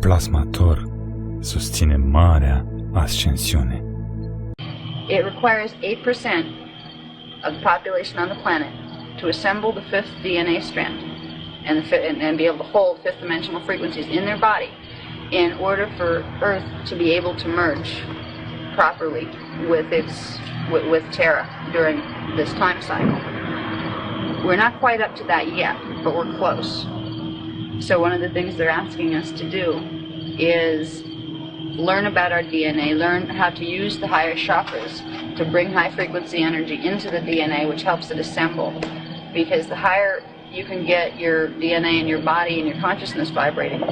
Plasmathor susține Marea Ascensiune. It requires 8% of the population on the planet to assemble the fifth DNA strand and be able to hold fifth dimensional frequencies in their body in order for Earth to be able to merge properly with Terra during this time cycle. We're not quite up to that yet, but we're close. So one of the things they're asking us to do is learn about our DNA, learn how to use the higher chakras to bring high frequency energy into the DNA, which helps it assemble. Because the higher you can get your DNA and your body and your consciousness vibrating,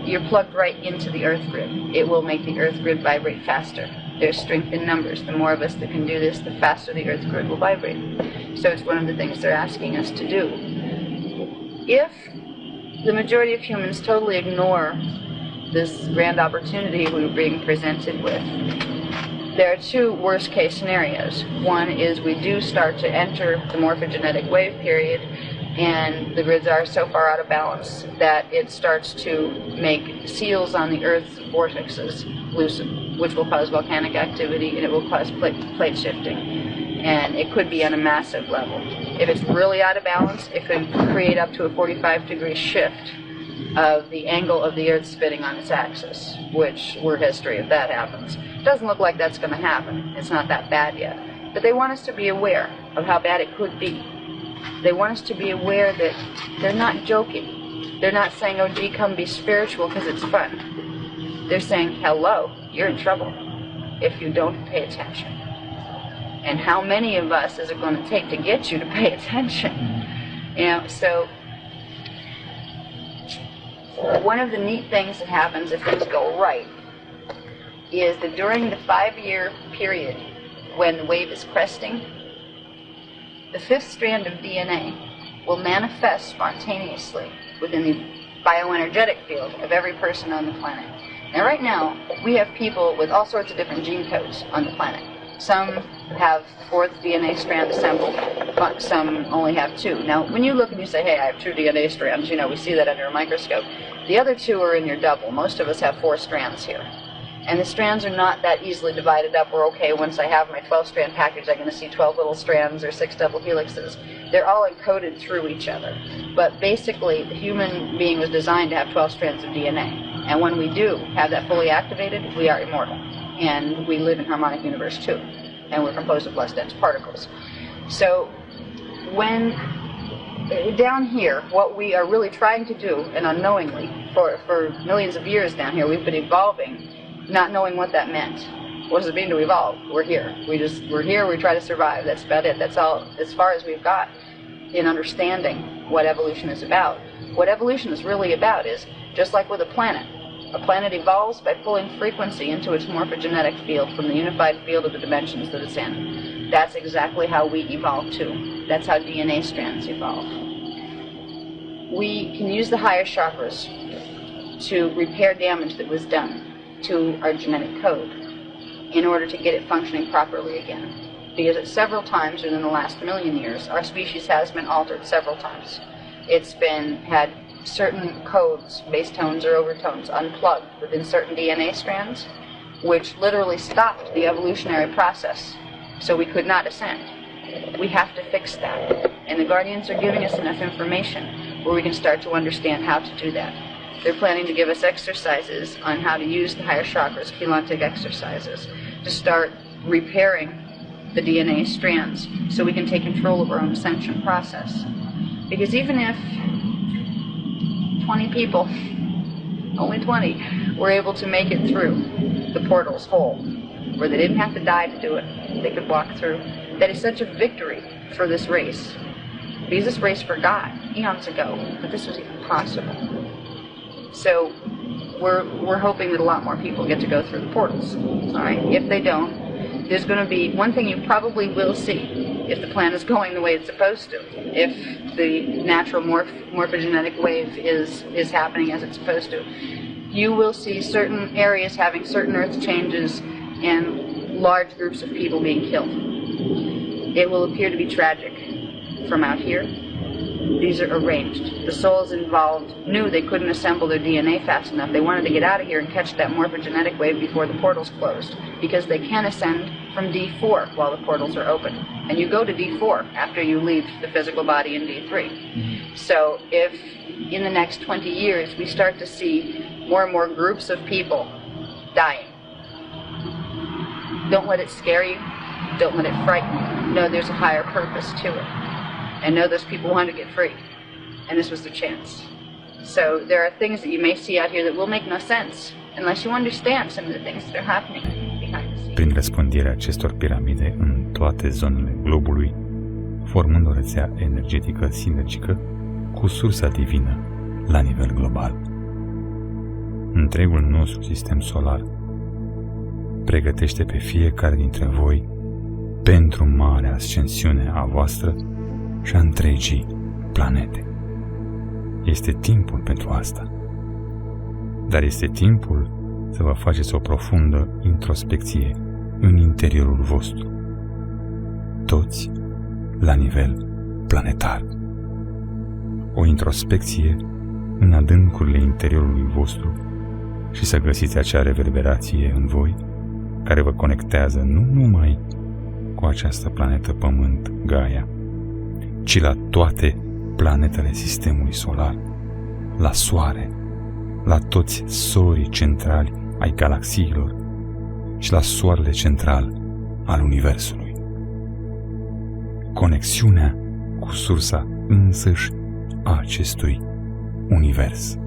you're plugged right into the Earth grid. It will make the Earth grid vibrate faster. There's strength in numbers. The more of us that can do this, the faster the Earth grid will vibrate. So it's one of the things they're asking us to do. If the majority of humans totally ignore this grand opportunity we're being presented with, there are two worst case scenarios. One is we do start to enter the morphogenetic wave period, and the grids are so far out of balance that it starts to make seals on the Earth's vortexes loosen, which will cause volcanic activity and it will cause plate shifting. And it could be on a massive level. If it's really out of balance, it could create up to a 45-degree shift of the angle of the Earth spinning on its axis, which we're history if that happens. It doesn't look like that's going to happen. It's not that bad yet. But they want us to be aware of how bad it could be. They want us to be aware that they're not joking. They're not saying, oh gee, come be spiritual because it's fun. They're saying, hello, you're in trouble if you don't pay attention. And how many of us is it going to take to get you to pay attention? You know, so one of the neat things that happens if things go right is that during the 5-year period when the wave is cresting, the fifth strand of DNA will manifest spontaneously within the bioenergetic field of every person on the planet. Now right now, we have people with all sorts of different gene codes on the planet. Some have fourth DNA strand assembled, but some only have 2. Now, when you look and you say, hey, I have 2 DNA strands, you know, we see that under a microscope. The other 2 are in your double. Most of us have 4 strands here. And the strands are not that easily divided up where, okay, once I have my 12-strand package, I'm going to see 12 little strands or 6 double helixes. They're all encoded through each other. But basically, the human being was designed to have 12 strands of DNA. And when we do have that fully activated, we are immortal. And we live in harmonic universe too. And we're composed of less dense particles. So when down here, what we are really trying to do, and unknowingly, for millions of years down here, we've been evolving, not knowing what that meant. What does it mean to evolve? We're here. We're here, we try to survive. That's about it. That's all as far as we've got in understanding what evolution is about. What evolution is really about is, just like with a planet evolves by pulling frequency into its morphogenetic field from the unified field of the dimensions that it's in. That's exactly how we evolve too. That's how DNA strands evolve. We can use the higher chakras to repair damage that was done to our genetic code in order to get it functioning properly again. Because at several times within the last 1,000,000 years, our species has been altered several times. It's had certain codes, base tones or overtones, unplugged within certain DNA strands, which literally stopped the evolutionary process, so we could not ascend. We have to fix that, and the Guardians are giving us enough information where we can start to understand how to do that. They're planning to give us exercises on how to use the higher chakras, Keylontic exercises, to start repairing the DNA strands so we can take control of our own ascension process. Because even if 20 people, only 20, were able to make it through the portals whole, where they didn't have to die to do it, they could walk through, that is such a victory for this race. Because this race forgot eons ago that this was even possible. So we're hoping that a lot more people get to go through the portals. All right. If they don't, there's going to be one thing you probably will see if the plan is going the way it's supposed to. If the natural morphogenetic wave is happening as it's supposed to, you will see certain areas having certain earth changes and large groups of people being killed. It will appear to be tragic from out here, these are arranged. The souls involved knew they couldn't assemble their DNA fast enough. They wanted to get out of here and catch that morphogenetic wave before the portals closed, because they can ascend from D4 while the portals are open. And you go to D4 after you leave the physical body in D3. So if in the next 20 years we start to see more and more groups of people dying, don't let it scare you. Don't let it frighten you. Know there's a higher purpose to it. And know those people want to get free. And this was the chance. So there are things that you may see out here that will make no sense unless you understand some of the things that are happening behind the scenes. Prin răspândirea acestor piramide în toate zonele globului, formând o rețea energetică sinergică cu sursa divină la nivel global. Întregul nostru sistem solar pregătește pe fiecare dintre voi pentru marea ascensiune a voastră și a întregii planete. Este timpul pentru asta. Dar este timpul să vă faceți o profundă introspecție în interiorul vostru. Toți la nivel planetar. O introspecție în adâncurile interiorului vostru și să găsiți acea reverberație în voi care vă conectează nu numai cu această planetă Pământ, Gaia, ci la toate planetele sistemului solar, la Soare, la toți sorii centrali ai galaxiilor și la soarele central al Universului. Conexiunea cu sursa însăși a acestui univers.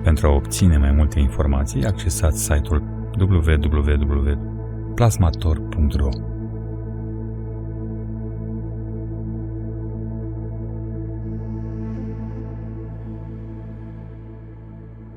Pentru a obține mai multe informații, accesați site-ul www.plasmathor.ro.